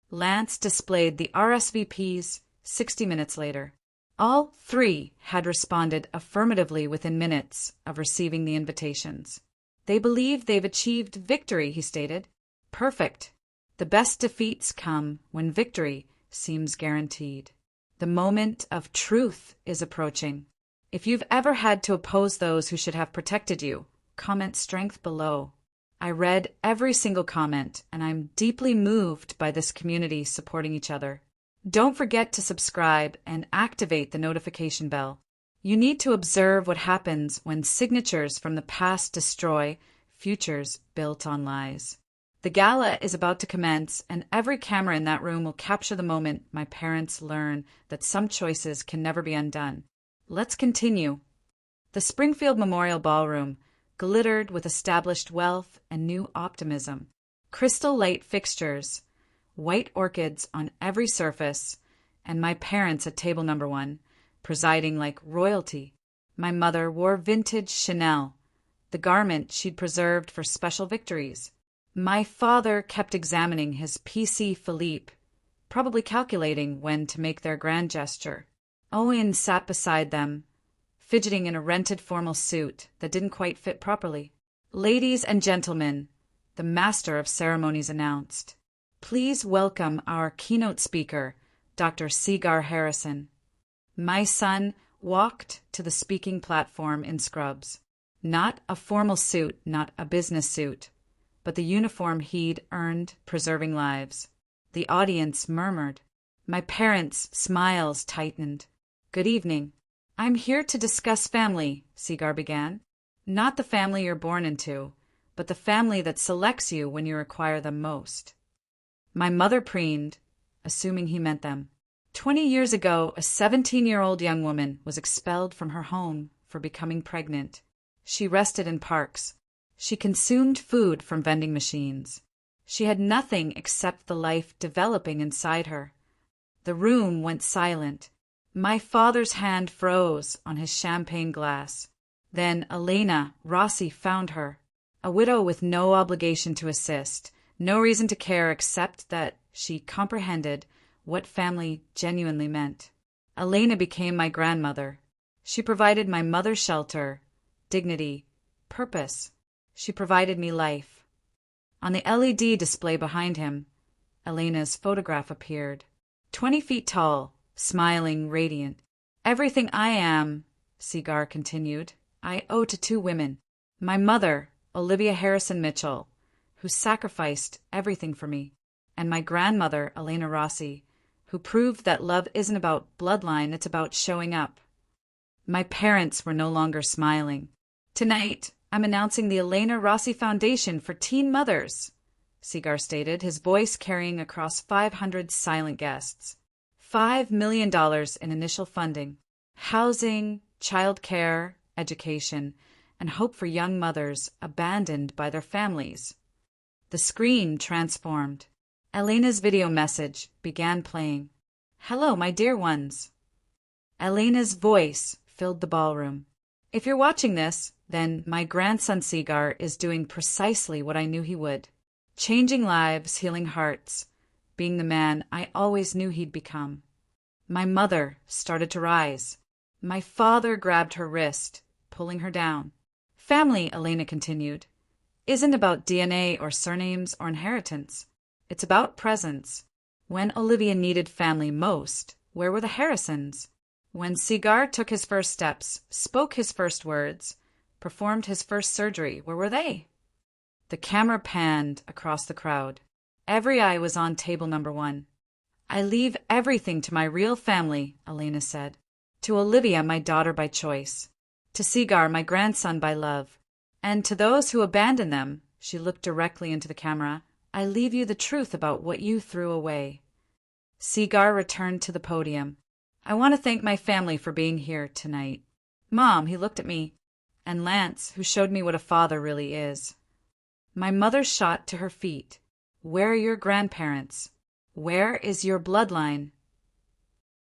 Lance displayed the RSVPs 60 minutes later. All 3 had responded affirmatively within minutes of receiving the invitations. They believe they've achieved victory, he stated. Perfect. The best defeats come when victory seems guaranteed. The moment of truth is approaching. If you've ever had to oppose those who should have protected you, comment strength below. I read every single comment, and I'm deeply moved by this community supporting each other. Don't forget to subscribe and activate the notification bell. You need to observe what happens when signatures from the past destroy futures built on lies. The gala is about to commence, and every camera in that room will capture the moment my parents learn that some choices can never be undone. Let's continue. The Springfield Memorial Ballroom glittered with established wealth and new optimism. Crystal light fixtures, white orchids on every surface, and my parents at table number 1, presiding like royalty. My mother wore vintage Chanel, the garment she'd preserved for special victories. My father kept examining his PC Philippe, probably calculating when to make their grand gesture. Owen sat beside them, fidgeting in a rented formal suit that didn't quite fit properly. Ladies and gentlemen, the master of ceremonies announced. Please welcome our keynote speaker, Dr. Seagar Harrison. My son walked to the speaking platform in scrubs. Not a formal suit, not a business suit, but the uniform he'd earned preserving lives. The audience murmured. My parents' smiles tightened. Good evening. I'm here to discuss family, Seagar began. Not the family you're born into, but the family that selects you when you require them most. My mother preened, assuming he meant them. 20 years ago, a 17-year-old young woman was expelled from her home for becoming pregnant. She rested in parks. She consumed food from vending machines. She had nothing except the life developing inside her. The room went silent. My father's hand froze on his champagne glass. Then Elena Rossi found her, a widow with no obligation to assist, no reason to care except that she comprehended what family genuinely meant. Elena became my grandmother. She provided my mother shelter, dignity, purpose. She provided me life. On the LED display behind him, Elena's photograph appeared. 20 feet tall, smiling, radiant. Everything I am, Seagar continued, I owe to 2 women. My mother, Olivia Harrison Mitchell, who sacrificed everything for me, and my grandmother, Elena Rossi, who proved that love isn't about bloodline, it's about showing up. My parents were no longer smiling. Tonight, I'm announcing the Elena Rossi Foundation for Teen Mothers, Seagar stated, his voice carrying across 500 silent guests. $5 million in initial funding, housing, childcare, education, and hope for young mothers abandoned by their families. The screen transformed. Elena's video message began playing. Hello, my dear ones. Elena's voice filled the ballroom. If you're watching this, then my grandson Seagar is doing precisely what I knew he would. Changing lives, healing hearts, being the man I always knew he'd become. My mother started to rise. My father grabbed her wrist, pulling her down. Family, Elena continued, isn't about DNA or surnames or inheritance. It's about presence. When Olivia needed family most, where were the Harrisons? When Cigar took his first steps, spoke his first words, performed his first surgery, where were they? The camera panned across the crowd. Every eye was on table number 1. I leave everything to my real family, Elena said. To Olivia, my daughter by choice. To Cigar, my grandson by love. And to those who abandon them, she looked directly into the camera, I leave you the truth about what you threw away. Cigar returned to the podium. I want to thank my family for being here tonight. Mom, he looked at me, and Lance, who showed me what a father really is. My mother shot to her feet. Where are your grandparents? Where is your bloodline?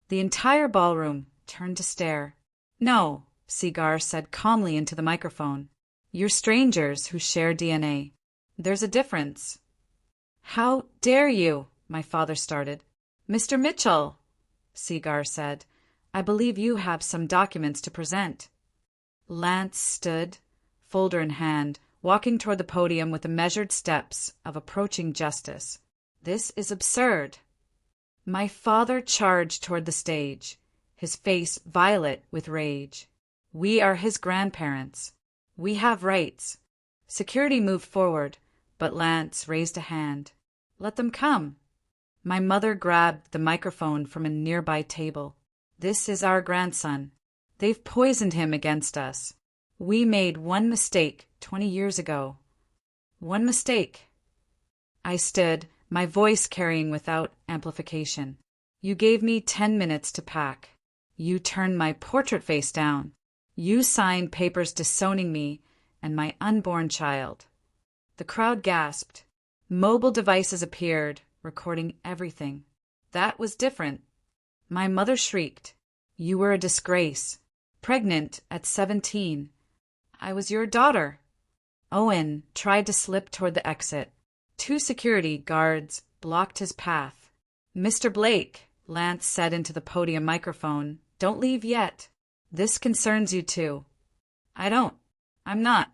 The entire ballroom turned to stare. No, Cigar said calmly into the microphone. You're strangers who share DNA. There's a difference. How dare you? My father started. Mr. Mitchell, Cigar said, I believe you have some documents to present. Lance stood, folder in hand, walking toward the podium with the measured steps of approaching justice. This is absurd. My father charged toward the stage, his face violet with rage. We are his grandparents. We have rights. Security moved forward, but Lance raised a hand. Let them come. My mother grabbed the microphone from a nearby table. This is our grandson. They've poisoned him against us. We made one mistake 20 years ago. One mistake. I stood, my voice carrying without amplification. You gave me 10 minutes to pack. You turned my portrait face down. You signed papers disowning me and my unborn child. The crowd gasped. Mobile devices appeared, recording everything. That was different. My mother shrieked. You were a disgrace. Pregnant at 17. I was your daughter. Owen tried to slip toward the exit. 2 security guards blocked his path. Mr. Blake, Lance said into the podium microphone, don't leave yet. This concerns you too. I don't. I'm not.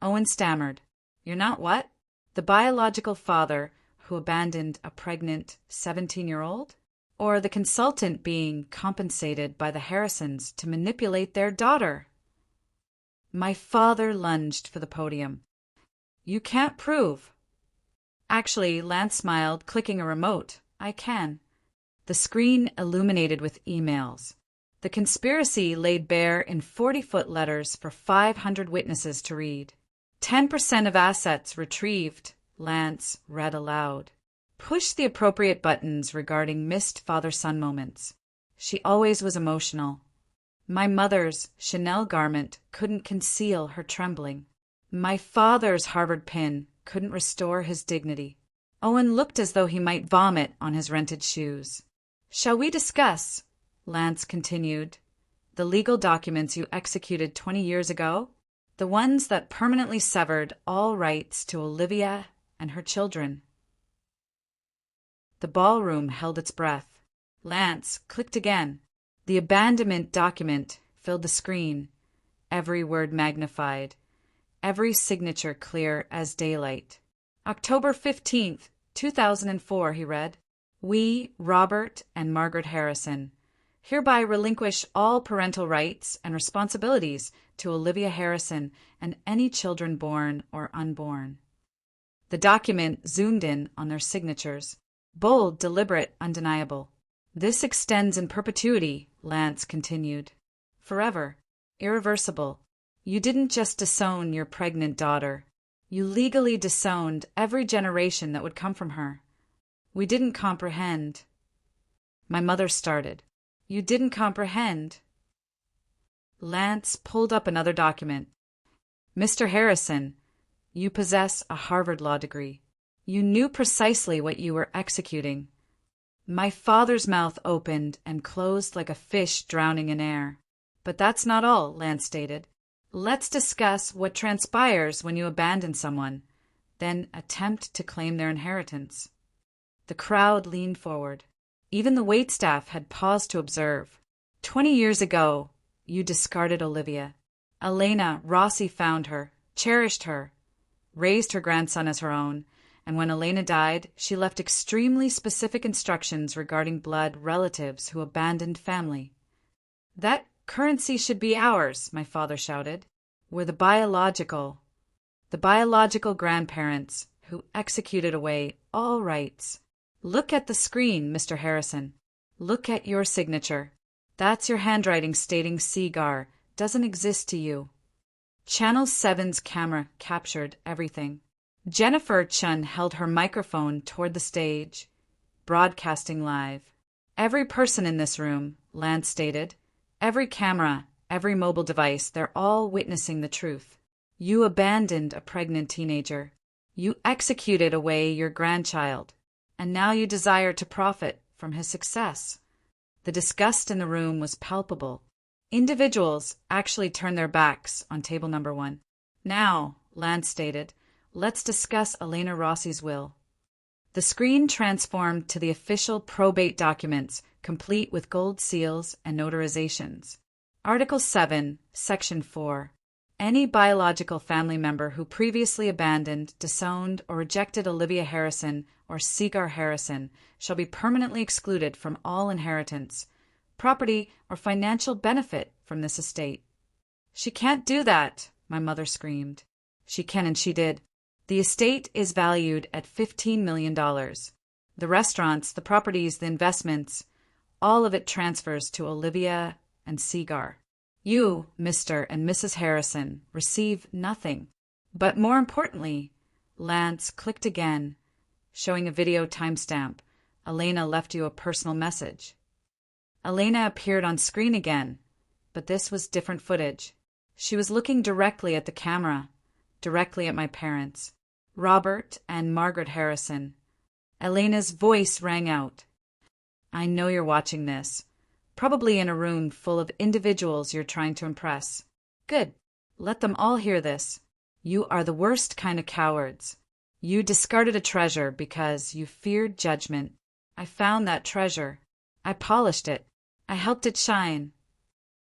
Owen stammered. You're not what? The biological father who abandoned a pregnant 17-year-old? Or the consultant being compensated by the Harrisons to manipulate their daughter? My father lunged for the podium. You can't prove. Actually, Lance smiled, clicking a remote. I can. The screen illuminated with emails. The conspiracy laid bare in 40-foot letters for 500 witnesses to read. 10% of assets retrieved, Lance read aloud. Push the appropriate buttons regarding missed father-son moments. She always was emotional. My mother's Chanel garment couldn't conceal her trembling. My father's Harvard pin couldn't restore his dignity. Owen looked as though he might vomit on his rented shoes. Shall we discuss, Lance continued, the legal documents you executed 20 years ago? The ones that permanently severed all rights to Olivia and her children. The ballroom held its breath. Lance clicked again. The abandonment document filled the screen, every word magnified, every signature clear as daylight. October 15th, 2004, he read. We, Robert and Margaret Harrison, hereby relinquish all parental rights and responsibilities to Olivia Harrison and any children born or unborn. The document zoomed in on their signatures. Bold, deliberate, undeniable. This extends in perpetuity, Lance continued. Forever. Irreversible. You didn't just disown your pregnant daughter. You legally disowned every generation that would come from her. We didn't comprehend. My mother started. You didn't comprehend. Lance pulled up another document. Mr. Harrison, you possess a Harvard law degree. You knew precisely what you were executing. My father's mouth opened and closed like a fish drowning in air. But that's not all, Lance stated. Let's discuss what transpires when you abandon someone, then attempt to claim their inheritance. The crowd leaned forward. Even the waitstaff had paused to observe. 20 years ago, you discarded Olivia. Elena Rossi found her, cherished her, raised her grandson as her own, and when Elena died, she left extremely specific instructions regarding blood relatives who abandoned family. That currency should be ours, my father shouted. We're the biological grandparents who executed away all rights. Look at the screen, Mr. Harrison. Look at your signature. That's your handwriting stating Seagar doesn't exist to you. Channel 7's camera captured everything. Jennifer Chun held her microphone toward the stage, broadcasting live. Every person in this room, Lance stated, every camera, every mobile device, they're all witnessing the truth. You abandoned a pregnant teenager. You executed away your grandchild. And now you desire to profit from his success. The disgust in the room was palpable. Individuals actually turned their backs on table number 1. Now, Lance stated, let's discuss Elena Rossi's will. The screen transformed to the official probate documents, complete with gold seals and notarizations. Article 7, Section 4. Any biological family member who previously abandoned, disowned, or rejected Olivia Harrison or Seagar Harrison shall be permanently excluded from all inheritance, property, or financial benefit from this estate. She can't do that, my mother screamed. She can, and she did. The estate is valued at $15 million. The restaurants, the properties, the investments, all of it transfers to Olivia and Seagar. You, Mr. and Mrs. Harrison, receive nothing. But more importantly, Lance clicked again, showing a video timestamp. Elena left you a personal message. Elena appeared on screen again, but this was different footage. She was looking directly at the camera, directly at my parents, Robert and Margaret Harrison. Elena's voice rang out. I know you're watching this. Probably in a room full of individuals you're trying to impress. Good. Let them all hear this. You are the worst kind of cowards. You discarded a treasure because you feared judgment. I found that treasure. I polished it. I helped it shine.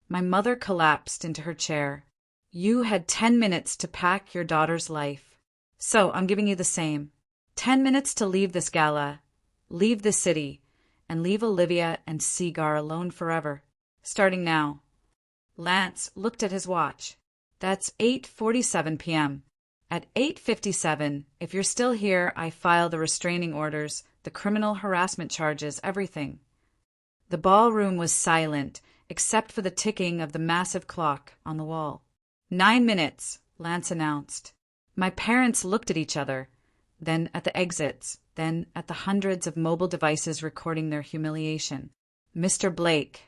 My mother collapsed into her chair. You had 10 minutes to pack your daughter's life. So I'm giving you the same. 10 minutes to leave this gala, leave this city, and leave Olivia and Seagar alone forever. Starting now. Lance looked at his watch. That's 8:47 p.m. At 8:57, if you're still here, I file the restraining orders, the criminal harassment charges, everything. The ballroom was silent, except for the ticking of the massive clock on the wall. 9 minutes, Lance announced. My parents looked at each other, then at the exits, then at the hundreds of mobile devices recording their humiliation. Mr. Blake.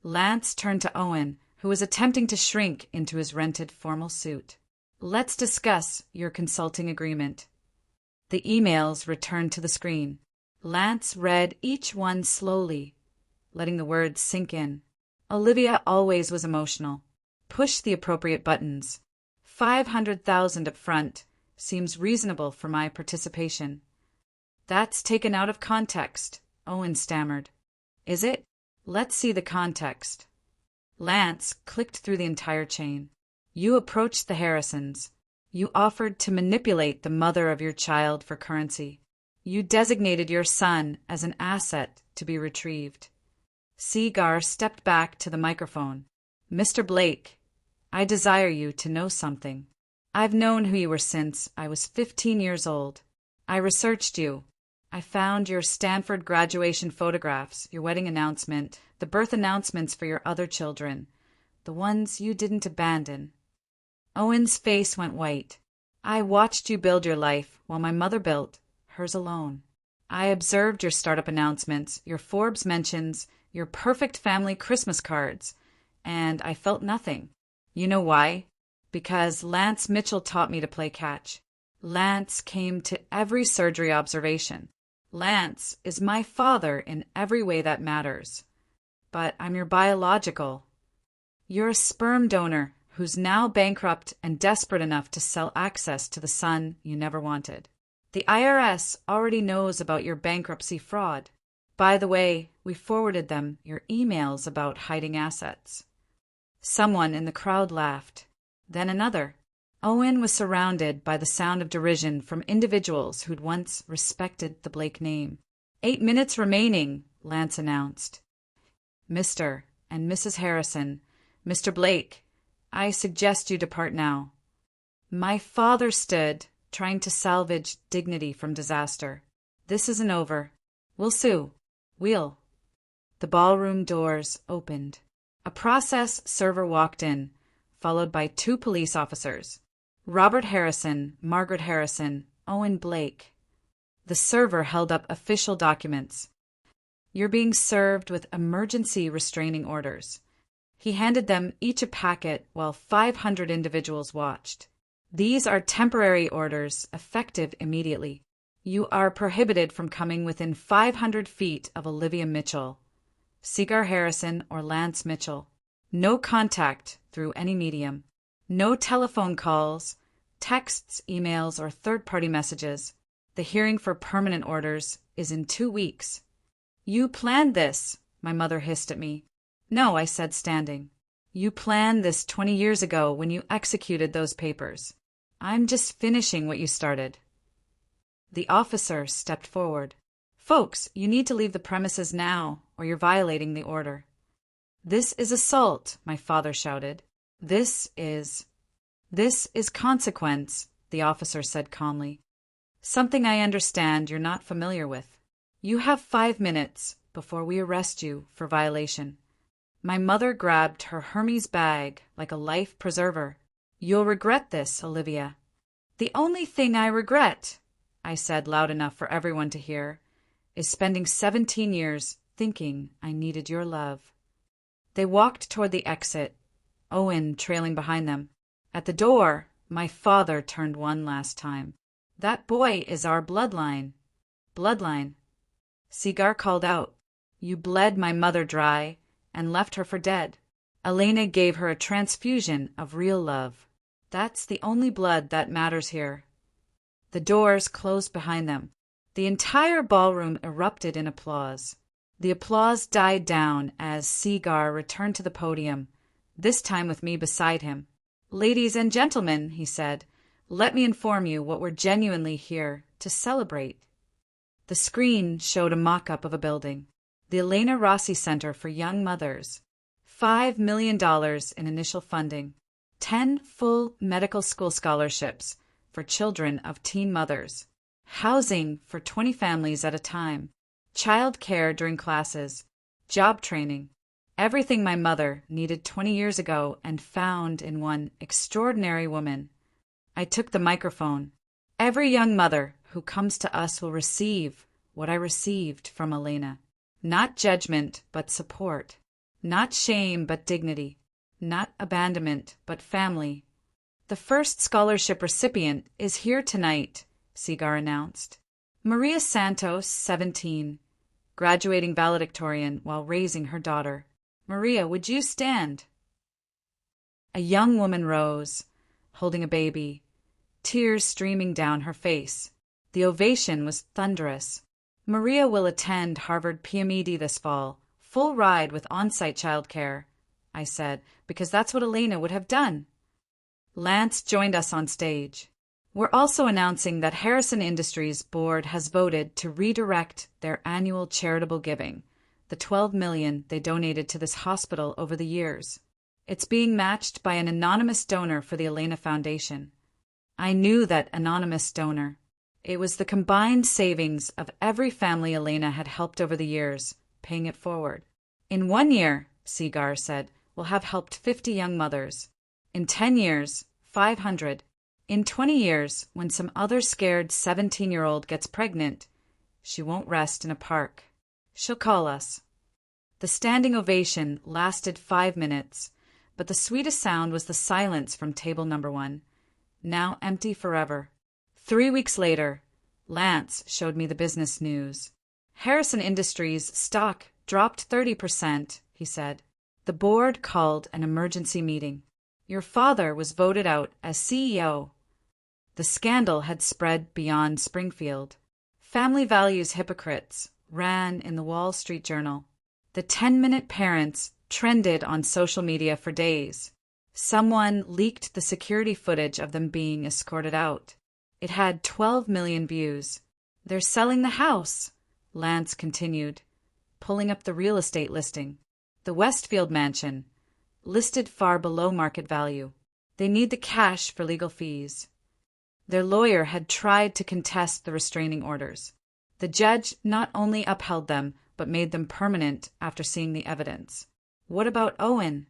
Lance turned to Owen, who was attempting to shrink into his rented formal suit. Let's discuss your consulting agreement. The emails returned to the screen. Lance read each one slowly, letting the words sink in. Olivia always was emotional. Push the appropriate buttons. 500,000 up front seems reasonable for my participation. That's taken out of context, Owen stammered. Is it? Let's see the context. Lance clicked through the entire chain. You approached the Harrisons. You offered to manipulate the mother of your child for currency. You designated your son as an asset to be retrieved. Seagar stepped back to the microphone. Mr. Blake, I desire you to know something. I've known who you were since I was 15 years old. I researched you. I found your Stanford graduation photographs, your wedding announcement, the birth announcements for your other children, the ones you didn't abandon. Owen's face went white. I watched you build your life while my mother built hers alone. I observed your startup announcements, your Forbes mentions, your perfect family Christmas cards, and I felt nothing. You know why? Because Lance Mitchell taught me to play catch. Lance came to every surgery observation. Lance is my father in every way that matters. But I'm your biological. You're a sperm donor who's now bankrupt and desperate enough to sell access to the son you never wanted. The IRS already knows about your bankruptcy fraud. By the way, we forwarded them your emails about hiding assets. Someone in the crowd laughed. Then another. Owen was surrounded by the sound of derision from individuals who'd once respected the Blake name. 8 minutes remaining, Lance announced. Mr. and Mrs. Harrison, Mr. Blake, I suggest you depart now. My father stood, trying to salvage dignity from disaster. This isn't over. We'll sue. We'll. The ballroom doors opened. A process server walked in, followed by 2 police officers. Robert Harrison, Margaret Harrison, Owen Blake. The server held up official documents. You're being served with emergency restraining orders. He handed them each a packet while 500 individuals watched. These are temporary orders, effective immediately. You are prohibited from coming within 500 feet of Olivia Mitchell, Seagar Harrison, or Lance Mitchell. No contact through any medium. No telephone calls, texts, emails, or third-party messages. The hearing for permanent orders is in 2 weeks. You planned this, my mother hissed at me. No, I said, standing. You planned this 20 years ago when you executed those papers. I'm just finishing what you started. The officer stepped forward. Folks, you need to leave the premises now, or you're violating the order. This is assault, my father shouted. This is consequence, the officer said calmly. Something I understand you're not familiar with. You have 5 minutes before we arrest you for violation. My mother grabbed her Hermes bag like a life preserver. You'll regret this, Olivia. The only thing I regret, I said loud enough for everyone to hear, is spending 17 years thinking I needed your love. They walked toward the exit, Owen trailing behind them. At the door, my father turned one last time. That boy is our bloodline. Bloodline. Seagar called out. You bled my mother dry and left her for dead. Elena gave her a transfusion of real love. That's the only blood that matters here. The doors closed behind them. The entire ballroom erupted in applause. The applause died down as Seagar returned to the podium, this time with me beside him. Ladies and gentlemen, he said, let me inform you what we're genuinely here to celebrate. The screen showed a mock-up of a building, the Elena Rossi Center for Young Mothers. $5 million in initial funding, 10 full medical school scholarships for children of teen mothers, housing for 20 families at a time, child care during classes, job training, everything my mother needed 20 years ago and found in one extraordinary woman. I took the microphone. Every young mother who comes to us will receive what I received from Elena. Not judgment, but support. Not shame, but dignity. Not abandonment, but family. The first scholarship recipient is here tonight, Seagar announced. Maria Santos, 17, graduating valedictorian while raising her daughter. Maria, would you stand? A young woman rose, holding a baby, tears streaming down her face. The ovation was thunderous. Maria will attend Harvard PMED this fall, full ride with on-site childcare, I said, because that's what Elena would have done. Lance joined us on stage. We're also announcing that Harrison Industries board has voted to redirect their annual charitable giving, the $12 million they donated to this hospital over the years. It's being matched by an anonymous donor for the Elena Foundation. I knew that anonymous donor. It was the combined savings of every family Elena had helped over the years, paying it forward. In 1 year, Seagar said, we'll have helped 50 young mothers. In 10 years, 500. In 20 years, when some other scared 17-year-old gets pregnant, she won't rest in a park. She'll call us. The standing ovation lasted 5 minutes, but the sweetest sound was the silence from table number 1, now empty forever. 3 weeks later, Lance showed me the business news. Harrison Industries stock dropped 30%, he said. The board called an emergency meeting. Your father was voted out as CEO. The scandal had spread beyond Springfield. Family Values hypocrites ran in the Wall Street Journal. The 10-minute parents trended on social media for days. Someone leaked the security footage of them being escorted out. It had 12 million views. They're selling the house, Lance continued, pulling up the real estate listing. The Westfield mansion, listed far below market value. They need the cash for legal fees. Their lawyer had tried to contest the restraining orders. The judge not only upheld them, but made them permanent after seeing the evidence. What about Owen?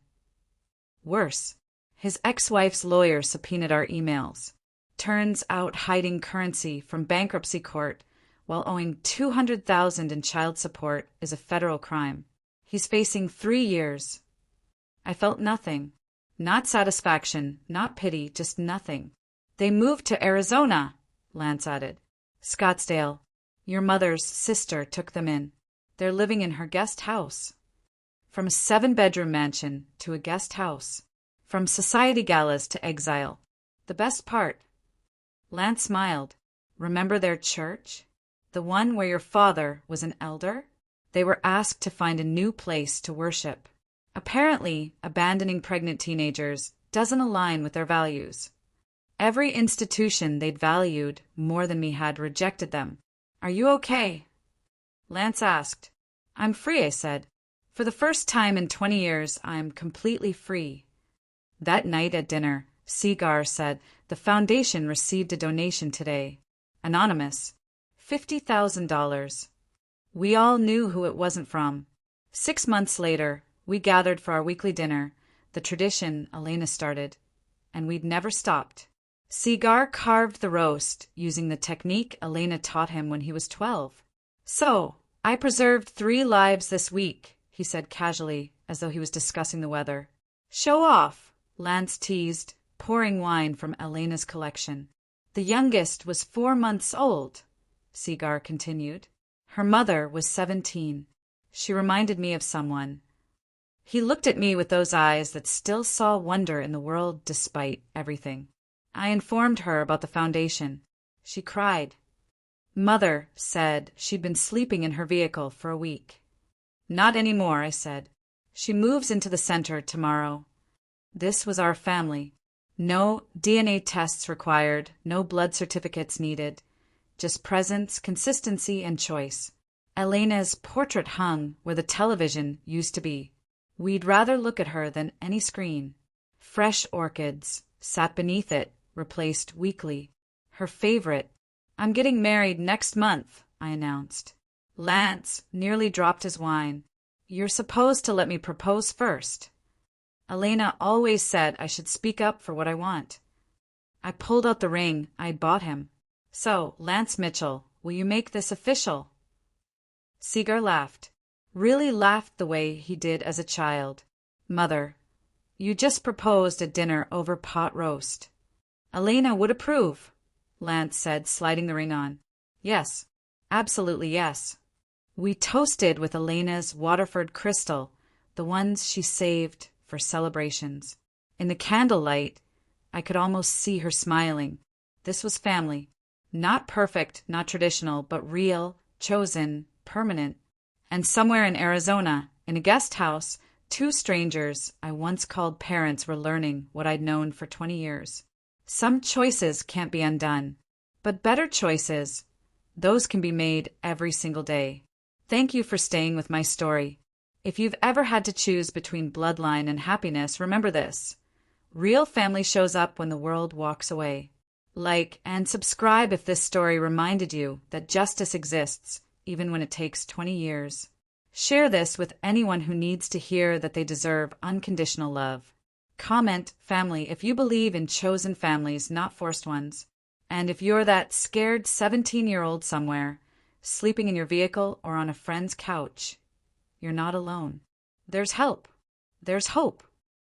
Worse. His ex-wife's lawyer subpoenaed our emails. Turns out hiding currency from bankruptcy court while owing $200,000 in child support is a federal crime. He's facing 3 years. I felt nothing. Not satisfaction, not pity, just nothing. They moved to Arizona, Lance added. Scottsdale. Your mother's sister took them in. They're living in her guest house. From a 7-bedroom mansion to a guest house. From society galas to exile. The best part. Lance smiled. Remember their church? The one where your father was an elder? They were asked to find a new place to worship. Apparently, abandoning pregnant teenagers doesn't align with their values. Every institution they'd valued more than me had rejected them. Are you okay? Lance asked. I'm free, I said. For the first time in 20 years, I'm completely free. That night at dinner, Seagar said the foundation received a donation today. Anonymous. $50,000. We all knew who it wasn't from. 6 months later, we gathered for our weekly dinner, the tradition Elena started, and we'd never stopped. Seagar carved the roast using the technique Elena taught him when he was 12. So, I preserved 3 lives this week, he said casually, as though he was discussing the weather. Show off, Lance teased, pouring wine from Elena's collection. The youngest was 4 months old, Seagar continued. Her mother was 17. She reminded me of someone. He looked at me with those eyes that still saw wonder in the world despite everything. I informed her about the foundation. She cried. Mother said she'd been sleeping in her vehicle for a week. Not anymore, I said. She moves into the center tomorrow. This was our family. No DNA tests required, no blood certificates needed. Just presence, consistency, and choice. Elena's portrait hung where the television used to be. We'd rather look at her than any screen. Fresh orchids sat beneath it, replaced weekly. Her favorite. I'm getting married next month, I announced. Lance nearly dropped his wine. You're supposed to let me propose first. Elena always said I should speak up for what I want. I pulled out the ring I'd bought him. So, Lance Mitchell, will you make this official? Seagar laughed. Really laughed the way he did as a child. Mother, you just proposed at dinner over pot roast. Elena would approve, Lance said, sliding the ring on. Yes, absolutely yes. We toasted with Elena's Waterford crystal, the ones she saved for celebrations. In the candlelight, I could almost see her smiling. This was family. Not perfect, not traditional, but real, chosen, permanent. And somewhere in Arizona, in a guest house, 2 strangers I once called parents were learning what I'd known for 20 years. Some choices can't be undone, but better choices, those can be made every single day. Thank you for staying with my story. If you've ever had to choose between bloodline and happiness, remember this. Real family shows up when the world walks away. Like and subscribe if this story reminded you that justice exists, even when it takes 20 years. Share this with anyone who needs to hear that they deserve unconditional love. Comment, family, if you believe in chosen families, not forced ones. And if you're that scared 17-year-old somewhere, sleeping in your vehicle or on a friend's couch, you're not alone. There's help. There's hope.